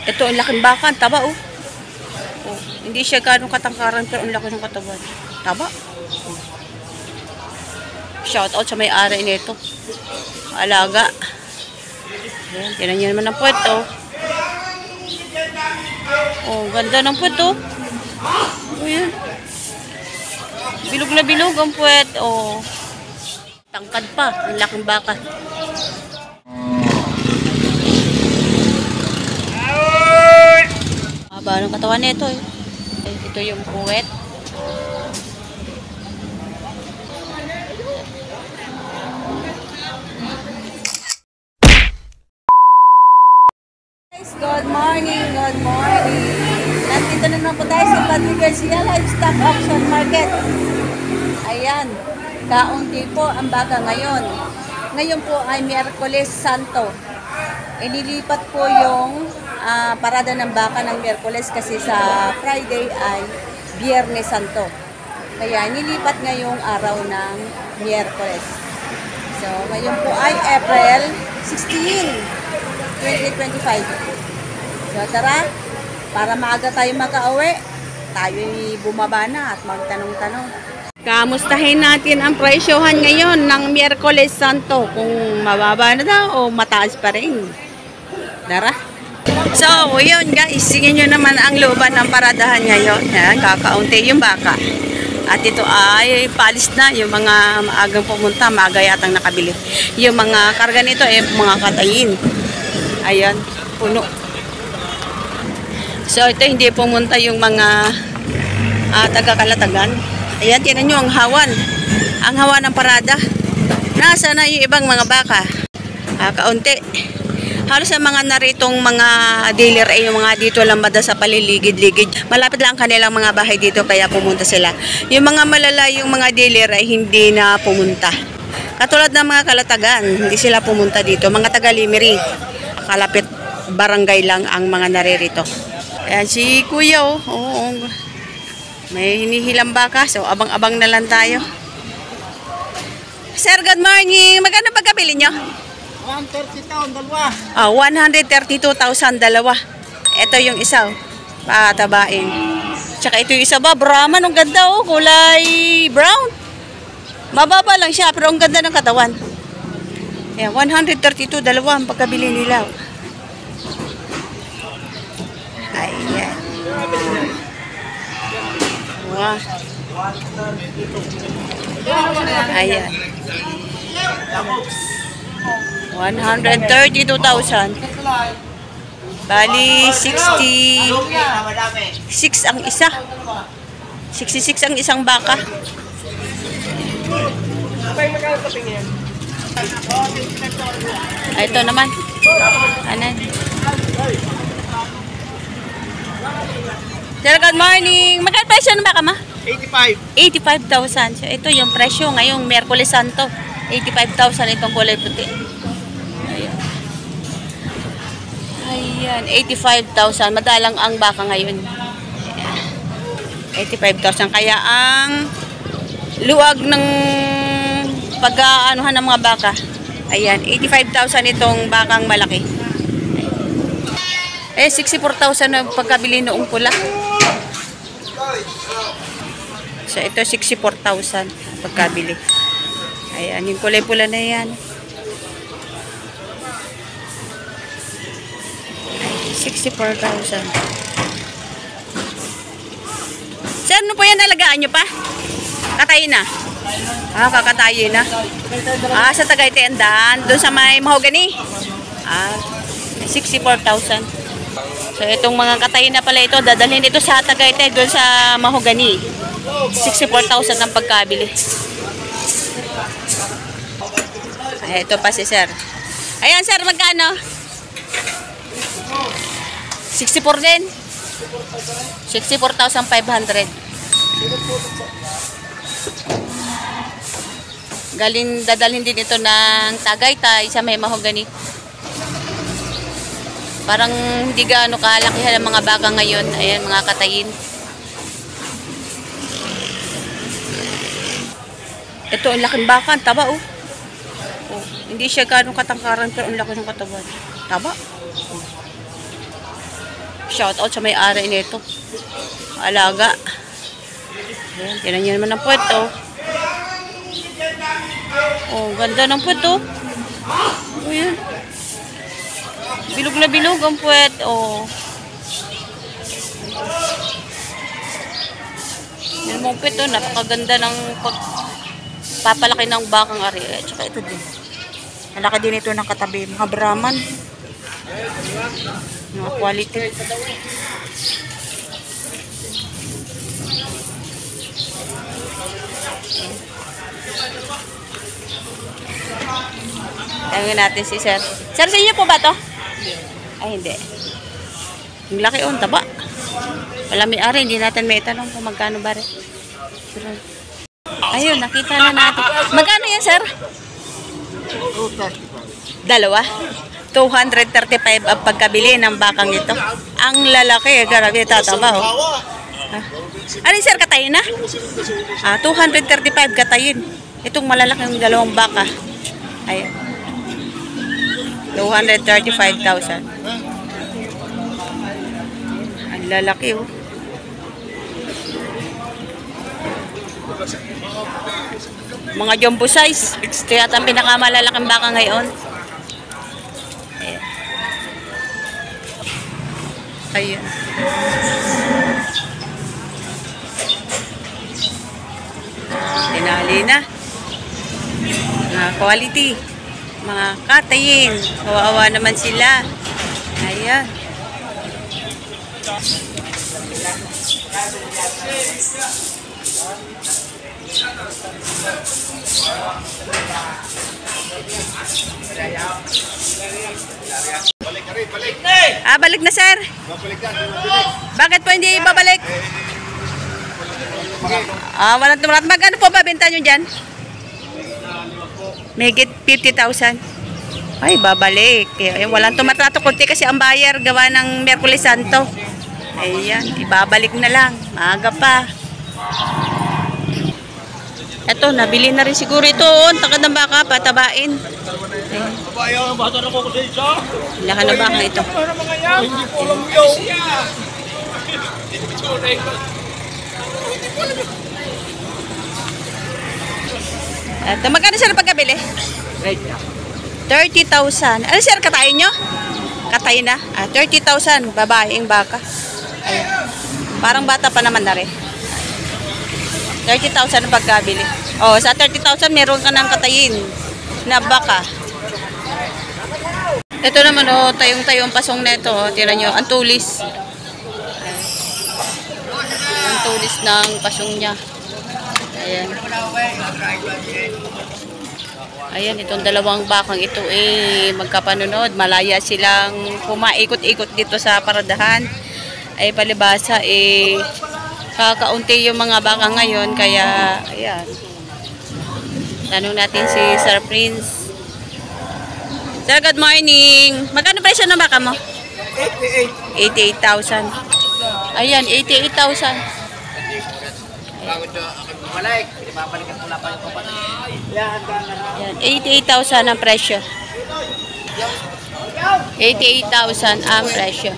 Ito, ang laking baka, ang taba, oh. Oh, hindi siya ganong katangkaran, pero ang laki ng katawan. Taba. Oh. Shout out sa may-ari nito. Alaga. Ayan, tinan nyo naman ang puwet, oh. Oh, ganda ng puwet, oh. Oh, yan. Bilog na bilog ang puwet, oh. Tangkad pa, ang laking baka. Haba ng katawan nito, eh. Ito yung puwet. Good morning, good morning. Nandito na naman po tayo sa Padre Garcia Livestock Auction Market. Ayan, kaunti po ang baka ngayon. Ngayon po ay Miyerkules Santo. Inilipat po yung parada ng baka ng Miyerkules kasi sa Friday ay Biyernes Santo. Kaya nilipat ngayong araw ng Miyerkules. So, ngayon po ay April 16, 2025. So, tara, para maaga tayo makauwi, tayo'y bumaba na at magtanong-tanong. Kamustahin natin ang presyohan ngayon ng Miyerkules Santo, kung mababa na daw o mataas pa rin. Tara. So, yun guys, tingnan nyo naman ang looban ng paradahan ngayon. Yan, kakaunti yung baka. At ito ay palis na, yung mga maagang pumunta, maaga yatang nakabili. Yung mga karga nito ay mga katayin. Ayan, puno. So, ito hindi pumunta yung mga taga-Kalatagan. Ayan, tinan nyo ang hawan. Ang hawan ng parada. Nasa na yung ibang mga baka? Kaunti. Halos sa mga naritong mga dealer ay yung mga dito lang bada sa paliligid-ligid. Malapit lang kanilang mga bahay dito kaya pumunta sila. Yung mga malalayong mga dealer ay hindi na pumunta. Katulad ng mga Kalatagan, hindi sila pumunta dito. Mga taga-Limeri, kalapit barangay lang ang mga naririto. Ayan si Kuya, oh. Oo, may hinihilang baka, so abang-abang na lang tayo. Sir, good morning. Magkano pagkabili nyo? 130,000, dalawa. 132,000, dalawa. Ito yung isa, oh. Patabain. Tsaka ito yung isa ba, Brahman, ang ganda, oh. Kulay brown. Mababa lang siya, pero ang ganda ng katawan. Ayan, 132, dalawa ang pagkabili nila. Ayan. Wow. Ayan. 132,000. Bali, 66 ang isa. 66 ang isang baka. Ito naman. Anan. Sir, good morning. Magkano presyo ng baka ma? 85. 85,000. So, ito yung presyo ngayong Miyerkules Santo. 85,000 itong kulay puti. Ayan. Ayan, 85,000. Madalang ang baka ngayon. Ayan. 85,000. Kaya ang luwag ng pag-aanuhan ng mga baka. Ayan, 85,000 itong bakang malaki. Ayan. 64,000 na pagkabili noong pula. So, ito 64,000 pagkabili. Ayan, yung kulay pula na yan. 64,000. Sir, ano po yan? Nalagaan nyo pa? Katayin na? Kakatayin na. Sa Tagaytay Andan. Doon sa may mahogany. 64,000. So, itong mga katayin na pala ito, dadalhin ito sa Tagaytay, doon sa mahogany. 64,000 ang pagkabili. Ay, ito pa si sir. Ayan, sir, magkano? 64 din. 64,500. Dadalhin din ito ng Tagaytay sa may mahogany. Parang hindi gaano kalakihan ang mga baka ngayon. Ayan, mga katayin. Ito, ang laking baka. Ang taba, oh. Oh, hindi siya gaano katangkaran, pero ang laki ng katawan. Taba. Oh. Shout out sa may-ari nito. Alaga. Ayan, tinan nyo naman ang puwet, oh. Oh, ganda ng puwet, oh. Ayan. Bilog na bilog ang puwet, oh. Yan mong puwet, oh. Napakaganda ng papalaki ng bakang ari. At saka ito din. Malaki din ito ng katabi. Mga Brahman. Mga quality. Tanungin natin si Sir. Sir, sa inyo po ba to? Ay, hindi. Ang laki, oh. Taba. Wala may-ari. Hindi natin may itanong kung magkano ba rin. Ayun, nakita na natin. Magkano yan, Sir? 235. Dalawa? 235 ang pagkabili ng bakang ito. Ang lalaki, grabe, tataba, oh. Ano yun, Sir, katayin na? 235 katayin. Itong malalaking dalawang baka. Ayun. 235,000. Ang lalaki, oh. Mga jumbo size. Ito yata ang pinakamalalaking baka ngayon. Ayan. Ayan. Tinali na. Mga quality. Mga katayin. Kawawa naman sila. Ayan. Balik na, Sir. Bakit po hindi babalik? Walang tumulat. Magkano po ba benta nyo dyan? Megit 50,000. Ay, babalik. Walang tumatrato. Kunti kasi ang buyer gawa ng Merkulis Santo. Ayan, ibabalik na lang. Maaga pa. Eto, nabili na rin siguro ito. Ang takad ng baka, patabain. Babayaw ang bata na ko kasi isa. Lakan ng baka ito. Hindi ko alam yun. Eto, magkano, Sir, pagkabili? 30,000. Ano, Sir, katayin nyo? Katayin na? 30,000, babaeng baka. Ayan. Parang bata pa naman na rin. 30,000 ang pagkabili. Oh, sa 30,000 meron ka ng katayin na baka. Ito naman, oh, tayong-tayong pasong neto, oh. Tira nyo, ang tulis. Ang tulis ng pasong niya. Ayan. Ayan, itong dalawang bakang ito, magkapanunod. Malaya silang pumaikot-ikot dito sa paradahan. Ay palibasa, kakaunti yung mga baka ngayon, kaya ayan. Tanong natin si Sir Prince. Sir, good morning. Magkano presyo ng baka mo? 88,000. Ayan, 88,000. Ayan, 88,000 ang presyo. 88,000 ang presyo.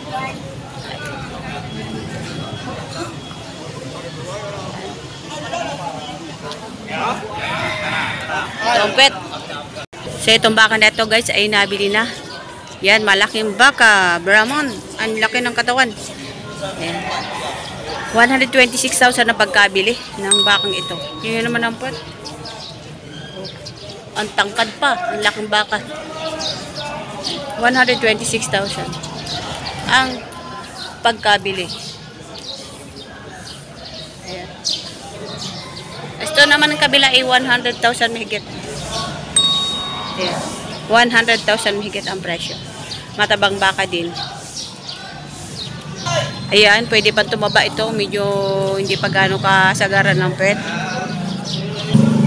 Trompet. So itong baka na ito, guys, ay nabili na. Yan, malaking baka. Brahman. Ang laki ng katawan. Ayan. 126,000 na pagkabili ng bakang ito. Yun naman ang puwet. Ang tangkad pa. Ang laking baka. 126,000 ang pagkabili. Ayan. Ito naman ang kabila ay 100,000 mahigit. Ayan. 100,000 mahigit ang presyo. Matabang baka din. Ayan, pwede pa tumaba ito. Medyo hindi pa gano'ng kasagaran ng pet.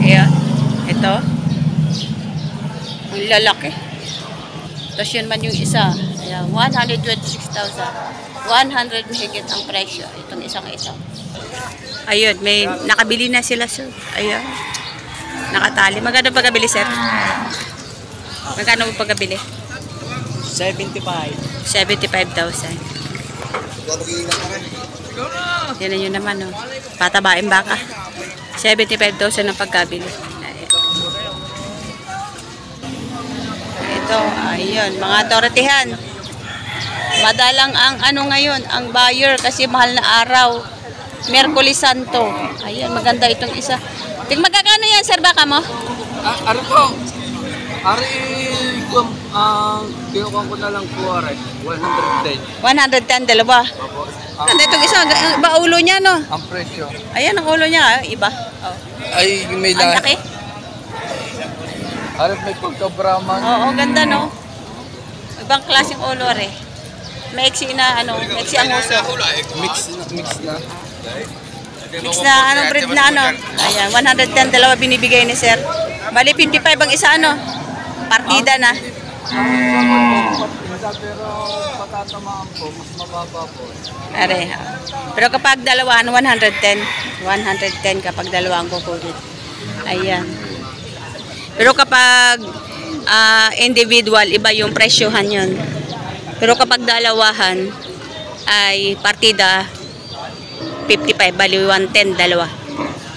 Ayan. Ito. Ang lalaki. Tapos yun man yung isa. Ayan, 126,000. 100 mahigit ang presyo. Itong isang-isa. Ayun, may nakabili na sila, sir. Ayan. Nakatali. Magkano pagkabili, sir? Magkano pagkabili? 75. 75,000. Yan na yun naman, no. Patabain baka. 75,000 ang pagkabili. Ito, ayun, mga tortihan. Madalang ang ano ngayon, ang buyer kasi mahal na araw. Merkulis Santo. Ayun, maganda itong isa. Magkakano yan, sir, baka mo? Ano po? Ari, kinukuha ko na lang po, Ari. 110. 110, dalawa. Ganda itong isa, iba ulo niya, no? Ang presyo. Ayan, ang ulo niya, iba. Oh. Ay, may Ang laki. Ari, may pagka-Brahman. Oo, ganda, no? Ibang klaseng ulo, re. Maiksi na, ano, maiksi ang uso. Mix na. Mix na, anong breed na, ano? Ayan, 110, dalawa binibigay ni sir. Bali, 55 ang isa, ano? Partida na. Pero patatamaan po, mas mababa po. Are, ha. Pero kapag dalawaan, 110. 110 kapag dalawang kukulit. Ayan. Pero kapag individual, iba yung presyohan yun. Pero kapag dalawahan, ay partida 55, bali 110, dalawa.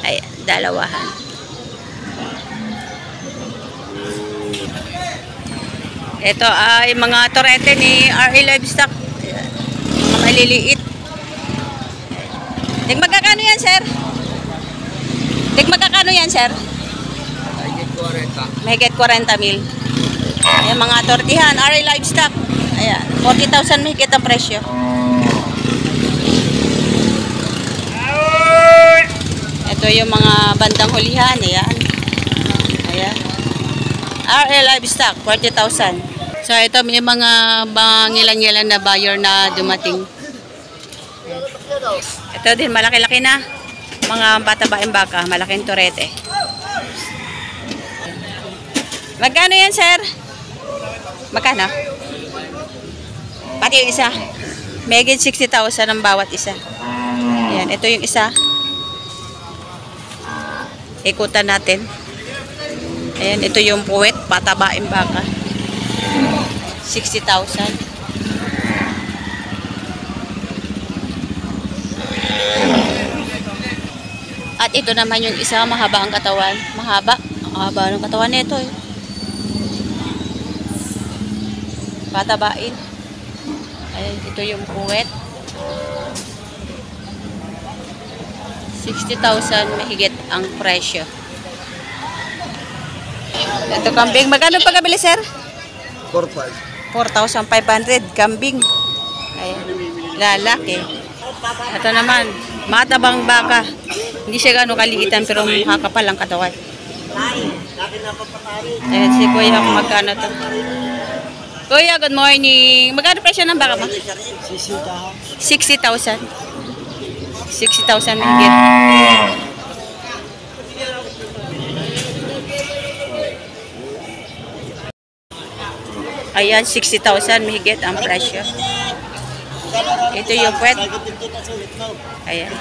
Ay, dalawahan. Ito ay mga torete ni RA Livestock. Ayan. Mga maliliit. Magkakano yan, sir? Magkakano yan, sir? Mahigit 40 mil. Ayan, mga tortihan, RA Livestock. Ayan, 40,000 mahigit ang presyo. Ito yung mga bandang hulihan. Ayan. Ayan. RA Livestock, 40,000. So, ito may mga ngilang-ngilang na buyer na dumating. Ito din, malaki-laki na. Mga bata-baing baka, malaking torete. Magkano yan, sir? Magkano? Pati yung isa. Megit 60,000 ang bawat isa. Ayan, ito yung isa. Ikutan natin. Ayan, ito yung puwet, patabaing baka. 60,000. At ito naman yung isa, mahaba ang katawan. Mahaba. Ang haba ng katawan nito eh. Patabain. Ayan, ito yung puwet. 60,000 mahigit ang presyo. Ito kambing. Magkano pagkabili, sir? 4,500 kambing. Ayan. Lalaki. Ito naman, matabang baka. Hindi siya gano'ng kaliitan pero makakapal ang katawan. Ayan si Kuya kung magkano to. Kuya, good morning. Magkano presyo ng baka mo? 60,000. 60,000 mahigit. Ayan, 60,000 mahigit ang presyo. Ito yung puwet. Ayan.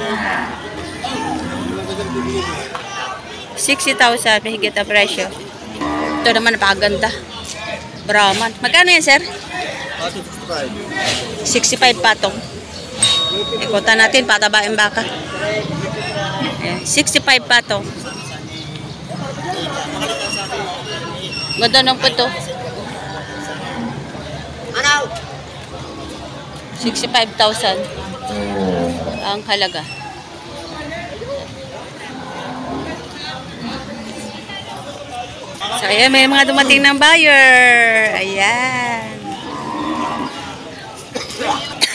60,000 mahigit ang presyo. Ito naman napakaganda. Brahman. Magkano yan, sir? 65 patong. Ikutan natin, patabain baka. Ayan, 65 patong. Ganda ng puto. 65,000 ang halaga. So, ayan, may mga dumating ng buyer. Ayan.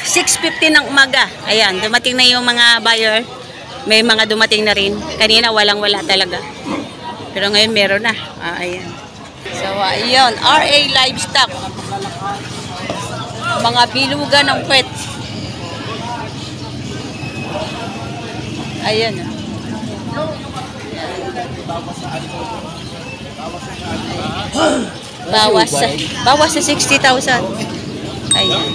6:50 ng umaga. Ayan, dumating na yung mga buyer. May mga dumating na rin. Kanina, walang-wala talaga. Pero ngayon, meron na. Ayan. So, ayun. RA Livestock. Mga bilugan ng pet. Ayan. Bawas sa 60,000. Ayan.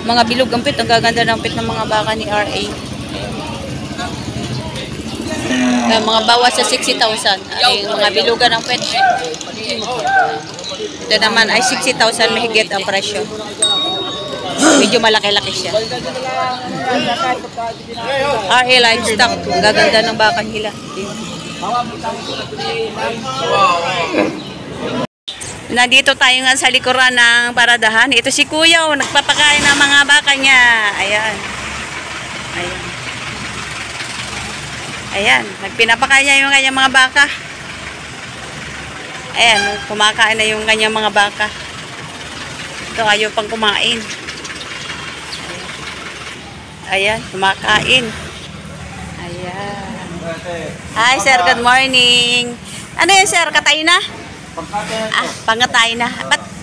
Mga bilog ang pet. Ang gaganda ng pet ng mga baka ni RA. Ayan, mga bawas sa 60,000. Ay, mga bilugan ng pet. Ito naman ay 60,000 mahigit ang presyo. Medyo malaki-laki siya. RA Livestock. Ang gaganda ng baka nila. Nandito tayo nga sa likuran ng paradahan. Ito si Kuya, oh, nagpapakain ng mga baka niya. Ayan. Ayan. Ayan, nagpinapakain niya yung kanyang mga baka. Ayan, kumakain na yung kanyang mga baka. Ito, ayaw pang kumain. Ayan, kumakain. Ayan. Hi, sir. Good morning. Ano yun, sir? Katay na? Pangatay na.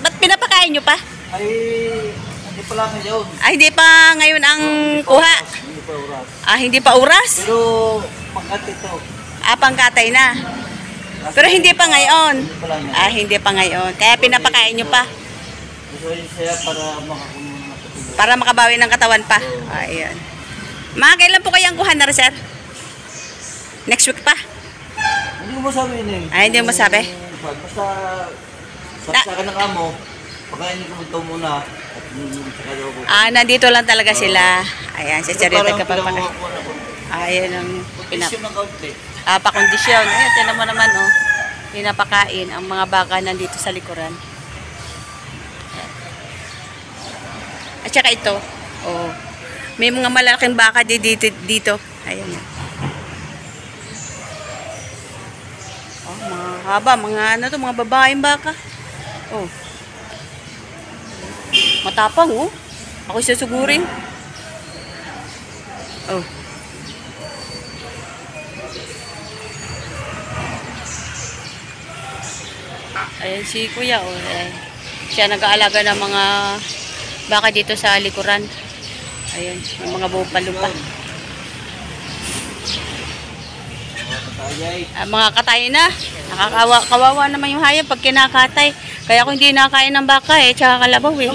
Ba't pinapakain nyo pa? Ay, hindi pa lang ngayon. Ay, hindi pa ngayon ang kuha. Hindi pa oras. Hindi pa oras? Pero, pangkat ito. Pangkatay na. Pero hindi pa ngayon. Hindi pa lang ngayon. Hindi pa ngayon. Kaya pinapakain nyo pa. Gusto yun siya para makakunin ng matutulog. Para makabawi ng katawan pa. Ayan. Mga kailan po kayang kuha na, sir? Next week pa? Hindi ko masabi yun eh. Hindi mo masabi? Basta, sa ka ng amo, pagkain ko ito muna. At saka daw ko. Nandito lang talaga sila. Ayan, si Charita Parang kapapakain. pinakuha ko. Ayan ang Kondisyon ng kaunti. pakondisyon. Ayan, tinan mo naman, oh. Pinapakain ang mga baka nandito sa likuran. At saka ito, oh. May mga malalaking baka dito. Ayan. Oh, mga haba, mga babaeng baka. Oh. Matapang, oh. Ako susugurin. Oh. Ayan si Kuya, oh. Siya nag-aalaga ng mga baka dito sa likuran. Ayan, yung mga bupalo pa. Mga katay na. Kawawa naman yung hayop pag kinakatay. Kaya kung hindi nakain ng baka, tsaka kalabaw eh.